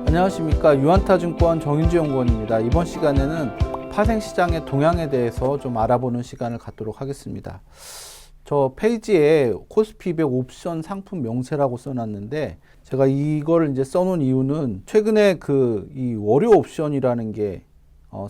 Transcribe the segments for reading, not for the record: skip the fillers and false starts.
안녕하십니까. 유한타증권 정윤주 연구원입니다. 이번 시간에는 파생시장의 동향에 대해서 좀 알아보는 시간을 갖도록 하겠습니다. 저 페이지에 코스피 200 옵션 상품 명세라고 써놨는데, 제가 이걸 이제 써놓은 이유는 최근에 이 월요 옵션이라는 게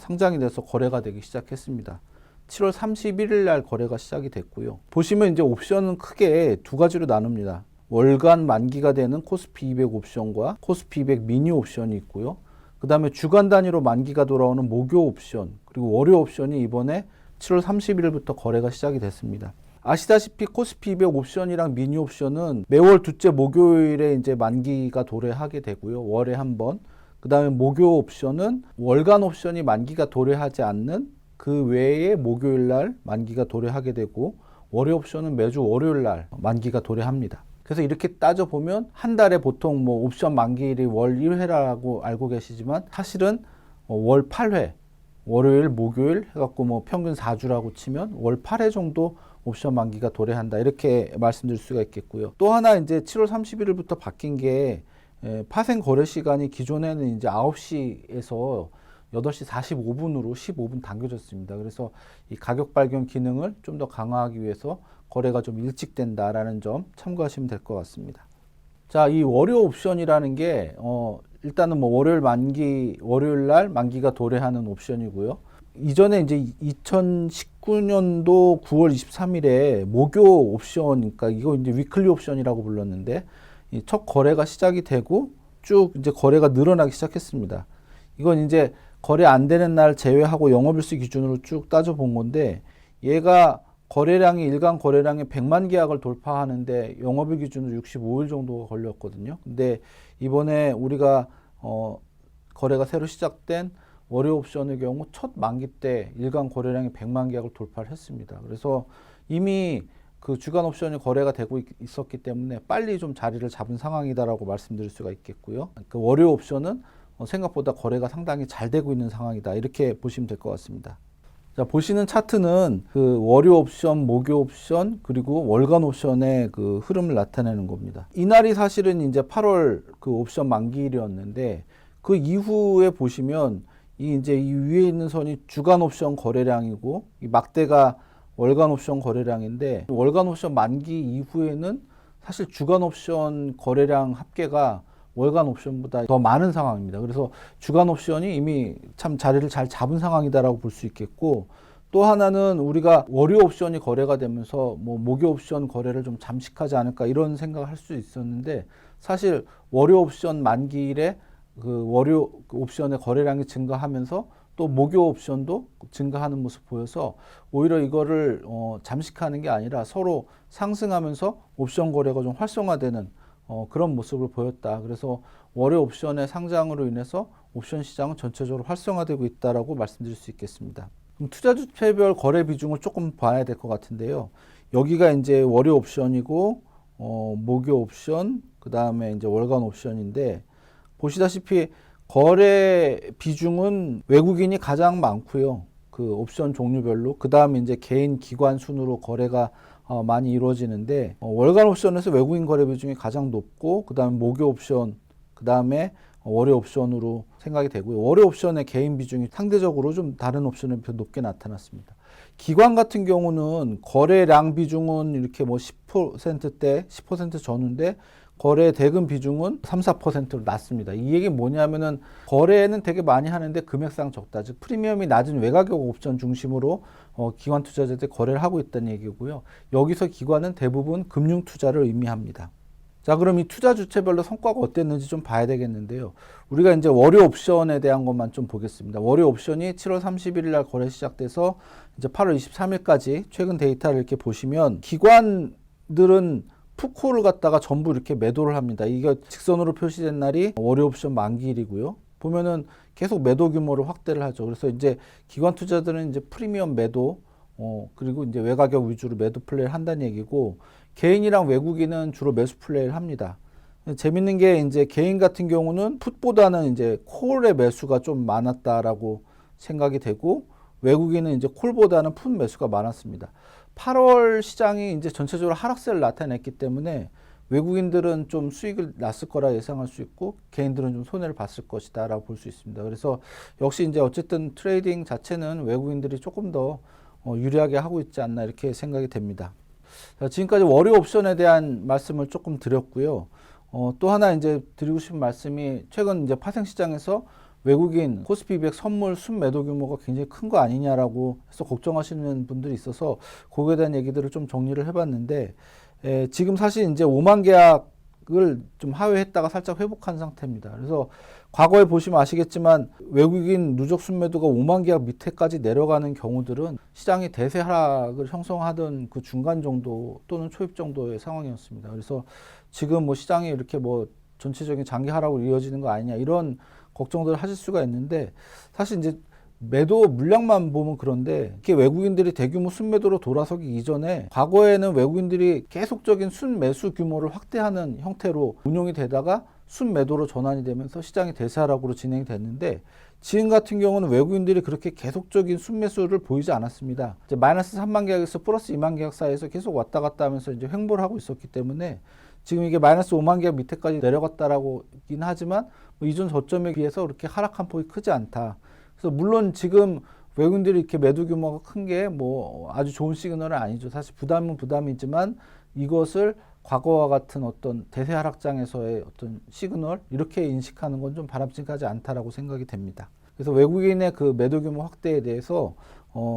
상장이 돼서 거래가 되기 시작했습니다. 7월 31일 날 거래가 시작이 됐고요. 보시면 이제 옵션은 크게 두 가지로 나눕니다. 월간 만기가 되는 코스피 200 옵션과 코스피 200 미니 옵션이 있고요. 그 다음에 주간 단위로 만기가 돌아오는 목요 옵션, 그리고 월요 옵션이 이번에 7월 31일부터 거래가 시작이 됐습니다. 아시다시피 코스피 200 옵션이랑 미니 옵션은 매월 둘째 목요일에 이제 만기가 도래하게 되고요. 월에 한 번. 그 다음에 목요 옵션은 월간 옵션이 만기가 도래하지 않는 그 외에 목요일 날 만기가 도래하게 되고, 월요 옵션은 매주 월요일 날 만기가 도래합니다. 그래서 이렇게 따져보면 한 달에 보통 옵션 만기일이 월 1회라고 알고 계시지만, 사실은 월 8회, 월요일, 목요일 해갖고 평균 4주라고 치면 월 8회 정도 옵션 만기가 도래한다, 이렇게 말씀드릴 수가 있겠고요. 또 하나 이제 7월 31일부터 바뀐 게 파생 거래 시간이 기존에는 이제 9시에서 8시 45분으로 15분 당겨졌습니다. 그래서 이 가격 발견 기능을 좀 더 강화하기 위해서 거래가 좀 일찍 된다라는 점 참고하시면 될 것 같습니다. 자, 이 월요 옵션이라는 게 일단은 월요일 날 만기가 도래하는 옵션이고요. 이전에 이제 2019년도 9월 23일에 목요 옵션, 그러니까 이거 이제 위클리 옵션이라고 불렀는데, 이 첫 거래가 시작이 되고 쭉 이제 거래가 늘어나기 시작했습니다. 이건 이제 거래 안 되는 날 제외하고 영업일수 기준으로 쭉 따져본 건데, 얘가 거래량이 일간 거래량이 100만 계약을 돌파하는데 영업일 기준으로 65일 정도가 걸렸거든요. 근데 이번에 우리가 거래가 새로 시작된 월요 옵션의 경우 첫 만기 때 일간 거래량이 100만 계약을 돌파를 했습니다. 그래서 이미 그 주간 옵션이 거래가 되고 있었기 때문에 빨리 좀 자리를 잡은 상황이다라고 말씀드릴 수가 있겠고요. 그 월요 옵션은 생각보다 거래가 상당히 잘 되고 있는 상황이다, 이렇게 보시면 될 것 같습니다. 자, 보시는 차트는 그 월요 옵션, 목요 옵션, 그리고 월간 옵션의 그 흐름을 나타내는 겁니다. 이날이 사실은 이제 8월 그 옵션 만기일이었는데, 그 이후에 보시면 이 위에 있는 선이 주간 옵션 거래량이고, 이 막대가 월간 옵션 거래량인데, 월간 옵션 만기 이후에는 사실 주간 옵션 거래량 합계가 월간 옵션보다 더 많은 상황입니다. 그래서 주간 옵션이 이미 참 자리를 잘 잡은 상황이다라고 볼 수 있겠고, 또 하나는 우리가 월요 옵션이 거래가 되면서 목요 옵션 거래를 좀 잠식하지 않을까, 이런 생각을 할 수 있었는데, 사실 월요 옵션 만기일에 그 월요 옵션의 거래량이 증가하면서 또 목요 옵션도 증가하는 모습 보여서, 오히려 이거를 잠식하는 게 아니라 서로 상승하면서 옵션 거래가 좀 활성화되는 그런 모습을 보였다. 그래서 월요 옵션의 상장으로 인해서 옵션 시장은 전체적으로 활성화되고 있다라고 말씀드릴 수 있겠습니다. 그럼 투자 주체별 거래 비중을 조금 봐야 될 것 같은데요. 여기가 이제 월요 옵션이고, 목요 옵션, 그 다음에 이제 월간 옵션인데, 보시다시피 거래 비중은 외국인이 가장 많고요. 그 옵션 종류별로. 그 다음에 이제 개인 기관 순으로 거래가 많이 이루어지는데, 월간 옵션에서 외국인 거래 비중이 가장 높고, 그 다음에 목요 옵션, 그 다음에 월요 옵션으로 생각이 되고요. 월요 옵션의 개인 비중이 상대적으로 좀 다른 옵션에 비해 높게 나타났습니다. 기관 같은 경우는 거래량 비중은 이렇게 10%대, 10% 전후인데, 거래 대금 비중은 3, 4%로 낮습니다. 이 얘기는 뭐냐면은, 거래는 되게 많이 하는데 금액상 적다. 즉 프리미엄이 낮은 외가격 옵션 중심으로 기관 투자자들이 거래를 하고 있다는 얘기고요. 여기서 기관은 대부분 금융 투자를 의미합니다. 자, 그럼 이 투자 주체별로 성과가 어땠는지 좀 봐야 되겠는데요. 우리가 이제 월요 옵션에 대한 것만 좀 보겠습니다. 월요 옵션이 7월 31일 날 거래 시작돼서 이제 8월 23일까지 최근 데이터를 이렇게 보시면, 기관들은 푸콜을 갖다가 전부 이렇게 매도를 합니다. 이게 직선으로 표시된 날이 월요 옵션 만기일이고요. 보면은 계속 매도 규모를 확대를 하죠. 그래서 이제 기관 투자들은 이제 프리미엄 매도, 그리고 이제 외가격 위주로 매도 플레이를 한다는 얘기고, 개인이랑 외국인은 주로 매수 플레이를 합니다. 재밌는 게 이제 개인 같은 경우는 풋보다는 이제 콜의 매수가 좀 많았다라고 생각이 되고, 외국인은 이제 콜보다는 풋 매수가 많았습니다. 8월 시장이 이제 전체적으로 하락세를 나타냈기 때문에 외국인들은 좀 수익을 났을 거라 예상할 수 있고 개인들은 좀 손해를 봤을 것이다라고 볼 수 있습니다. 그래서 역시 이제 어쨌든 트레이딩 자체는 외국인들이 조금 더 유리하게 하고 있지 않나 이렇게 생각이 됩니다. 자, 지금까지 월요 옵션에 대한 말씀을 조금 드렸고요. 또 하나 이제 드리고 싶은 말씀이 최근 이제 파생 시장에서 외국인 코스피 200 선물 순매도 규모가 굉장히 큰 거 아니냐라고 해서 걱정하시는 분들이 있어서 그거에 대한 얘기들을 좀 정리를 해봤는데 지금 사실 이제 5만 계약을 좀 하회했다가 살짝 회복한 상태입니다. 그래서 과거에 보시면 아시겠지만 외국인 누적 순매도가 5만 계약 밑에까지 내려가는 경우들은 시장이 대세 하락을 형성하던 그 중간 정도 또는 초입 정도의 상황이었습니다. 그래서 지금 뭐 시장이 이렇게 뭐 전체적인 장기 하락으로 이어지는 거 아니냐 이런 걱정들을 하실 수가 있는데 사실 이제 매도 물량만 보면 그런데 이렇게 외국인들이 대규모 순매도로 돌아서기 이전에 과거에는 외국인들이 계속적인 순매수 규모를 확대하는 형태로 운용이 되다가 순매도로 전환이 되면서 시장이 대세하락으로 진행이 됐는데 지금 같은 경우는 외국인들이 그렇게 계속적인 순매수를 보이지 않았습니다. 이제 마이너스 3만 계약에서 플러스 2만 계약 사이에서 계속 왔다 갔다 하면서 이제 횡보를 하고 있었기 때문에 지금 이게 마이너스 5만 계약 밑에까지 내려갔다라고긴 하지만 뭐 이전 저점에 비해서 그렇게 하락한 폭이 크지 않다. 그래서 물론 지금 외국인들이 이렇게 매도 규모가 큰 게 뭐 아주 좋은 시그널은 아니죠. 사실 부담은 부담이지만 이것을 과거와 같은 어떤 대세 하락장에서의 어떤 시그널 이렇게 인식하는 건 좀 바람직하지 않다라고 생각이 됩니다. 그래서 외국인의 그 매도 규모 확대에 대해서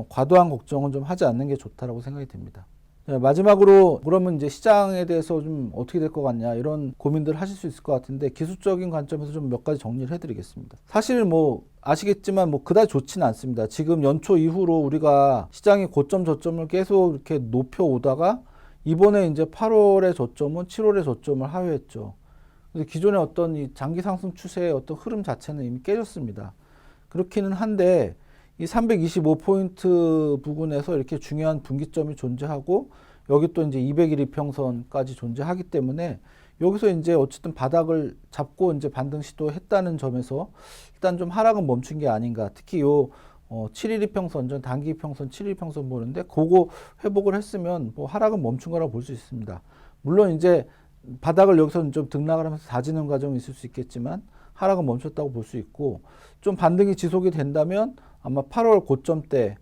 과도한 걱정은 좀 하지 않는 게 좋다라고 생각이 됩니다. 자, 마지막으로 그러면 이제 시장에 대해서 좀 어떻게 될 것 같냐 이런 고민들 하실 수 있을 것 같은데 기술적인 관점에서 좀 몇 가지 정리를 해드리겠습니다. 사실 뭐 아시겠지만 뭐 그다지 좋지는 않습니다. 지금 연초 이후로 우리가 시장이 고점 저점을 계속 이렇게 높여 오다가 이번에 이제 8월의 저점은 7월의 저점을 하회했죠. 그래서 기존의 어떤 이 장기 상승 추세의 어떤 흐름 자체는 이미 깨졌습니다. 그렇기는 한데 이 325포인트 부근에서 이렇게 중요한 분기점이 존재하고 여기 또 이제 200일 이평선까지 존재하기 때문에 여기서 이제 어쨌든 바닥을 잡고 이제 반등 시도했다는 점에서 일단 좀 하락은 멈춘 게 아닌가. 특히 요 7일 이평선 전 단기 이평선 7일 이평선 보는데 그거 회복을 했으면 뭐 하락은 멈춘 거라고 볼 수 있습니다. 물론 이제 바닥을 여기서 좀 등락을 하면서 다지는 과정이 있을 수 있겠지만 하락은 멈췄다고 볼 수 있고 좀 반등이 지속이 된다면 아마 8월 고점대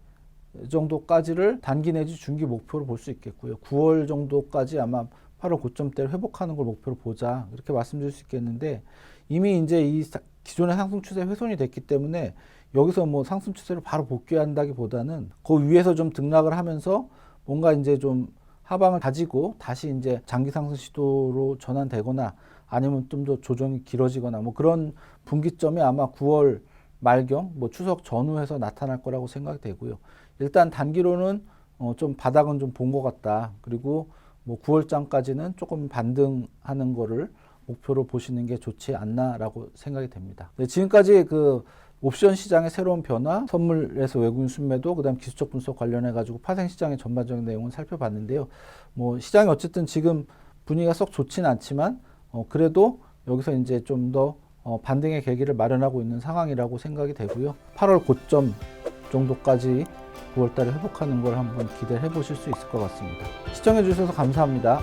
정도까지를 단기 내지 중기 목표로 볼 수 있겠고요. 9월 정도까지 아마 8월 고점대를 회복하는 걸 목표로 보자 이렇게 말씀드릴 수 있겠는데 이미 이제 이 기존의 상승 추세 훼손이 됐기 때문에 여기서 뭐 상승 추세를 바로 복귀한다기보다는 그 위에서 좀 등락을 하면서 뭔가 이제 좀 하방을 다지고 다시 이제 장기 상승 시도로 전환되거나 아니면 좀 더 조정이 길어지거나 뭐 그런 분기점이 아마 9월 말경 뭐 추석 전후에서 나타날 거라고 생각이 되고요. 일단 단기로는 좀 바닥은 좀 본 것 같다. 그리고 뭐 9월장까지는 조금 반등하는 거를 목표로 보시는 게 좋지 않나라고 생각이 됩니다. 네, 지금까지 그 옵션 시장의 새로운 변화, 선물에서 외국인 순매도, 그다음 기술적 분석 관련해 가지고 파생 시장의 전반적인 내용을 살펴봤는데요. 뭐 시장이 어쨌든 지금 분위기가 썩 좋지는 않지만 그래도 여기서 이제 좀 더 반등의 계기를 마련하고 있는 상황이라고 생각이 되고요. 8월 고점 정도까지 9월달에 회복하는 걸 한번 기대해 보실 수 있을 것 같습니다. 시청해 주셔서 감사합니다.